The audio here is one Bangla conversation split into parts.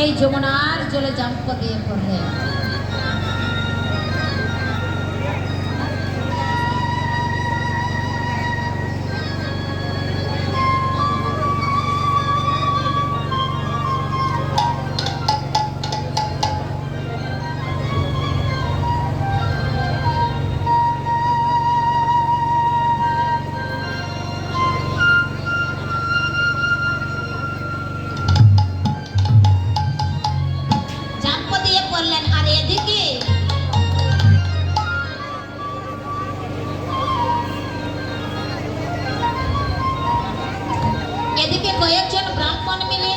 এই যমুনার জলে জাম্প দিয়ে পড়লেন। এদিকে কয়েকজন ব্রাহ্মণ মিলে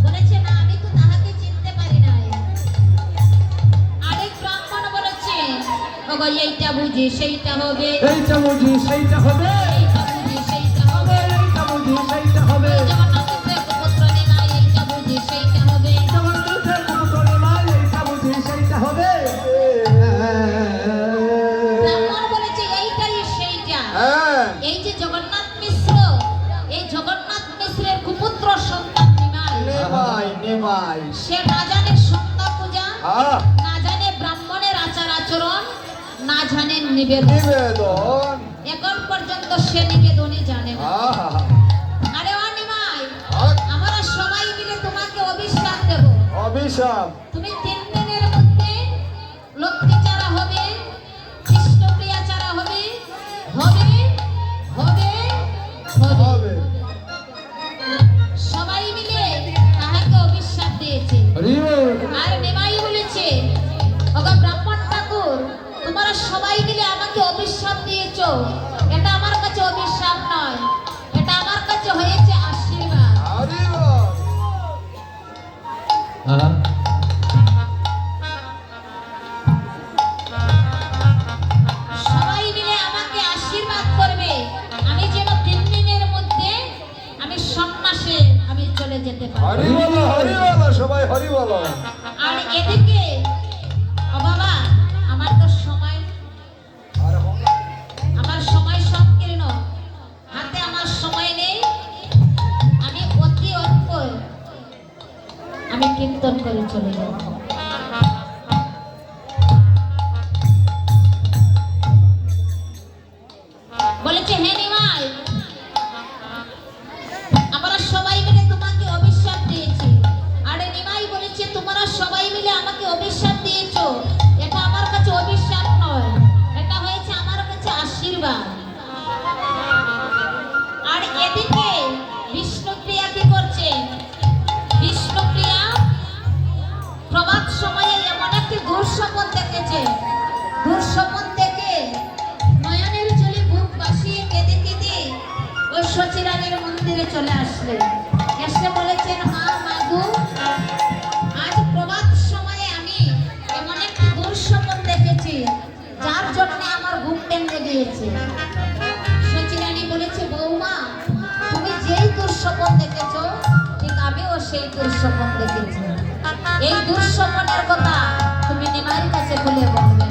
বলেছে না আমি তো তাহাকে চিনতে পারি নাই। আরেক ব্রাহ্মণ বলেছে ওগো এইটা বুঝি সেইটা হবে, এইটা বুঝি সেইটা হবে, এইটা বুঝি সেইটা হবে, এইটা বুঝি সেইটা হবে, জগন্নাথের পুত্র নিমাই এইটা বুঝি সেইটা হবে, জগন্নাথের পুত্র নিমাই এইটা বুঝি সেইটা হবে। ব্রাহ্মণ বলেছে এইটাই সেইটা। এই যে জগন্নাথ মিশ্র, এই জগন্নাথ মিশ্রের কুপুত্র সন্তান নিমাই, সে না জানে সন্ধ্যা পূজা, না জানে ব্রাহ্মণের আচার আচরণ, না জানে নিবেদন। এখন পর্যন্ত সে নিবেদনই জানে না। আরে ও নিমাই, আমরা সবাই মিলে তোমাকে অভিশাপ দেব। অভিশাপ? তুমি 3 দিনের মধ্যে লক্ষ্মী চারা হবে, কৃষ্ণপ্রিয়া চারা হবে, হবে হবে হবে। সবাই মিলে তাহাকে অভিশাপ দিয়েছে। আর নিমাই বলেছে ওগো ব্রাহ্মণ ঠাকুর, তোমরা সবাই মিলে আমাকে অভিশাপ দিয়েছো, এটা আমার কাছে অভিশাপ নয়, এটা আমার কাছে হয়েছে আশীর্বাদ। সবাই মিলে আমাকে আশীর্বাদ করবে, আমি যেন 3 দিনের মধ্যে আমি সন্ন্যাসে আমি চলে যেতে পারি। হরি বলো, হরি বলো, সবাই হরি বলো। আর এদিকে ও বাবা, আমার তো সময়, আমার সময় সংকীর্ণ, হাতে আমার সময় নেই, আমি অতি অল্প আমি কীর্তন করে চলে যাব। বলেছে হে নিমাই, আমরা সবাই মিলে তোমাকে অভিশাপ দিয়েছি। আরে নিমাই বলেছে তোমরা সবাই মিলে আমাকে অভিশাপ দিয়েছো, এটা আমার কাছে অভিশাপ নয়, এটা হয়েছে আমার কাছে আশীর্বাদ। আর এদিকে বিষ্ণুপ্রিয়া কি করছে? বিষ্ণুপ্রিয়া প্রভাত সময়ে এমন একটি দুঃস্বপ্ন দেখেছে, দুঃস্বপ্ন দেখে নয়নের জলে বুক ভাসিয়ে কেঁদে কেঁদে ওই সচিরানীর মন্দিরে চলে আসলে। এসে বলেছেন মা মাগো, আজ প্রভাত সময়ে আমি এমন একটি দুঃস্বপ্ন দেখেছি যার জন্য আমার ঘুম ভেঙে গিয়েছে। সচিরানী বলেছে বৌমা, তুমি যেই দুঃস্বপ্ন দেখেছো ঠিক আমিও সেই দুঃস্বপ্ন দেখেছি। এই দুঃস্বপ্নের কথা তুমি নিমাইয়ের কাছে বলে বলবে।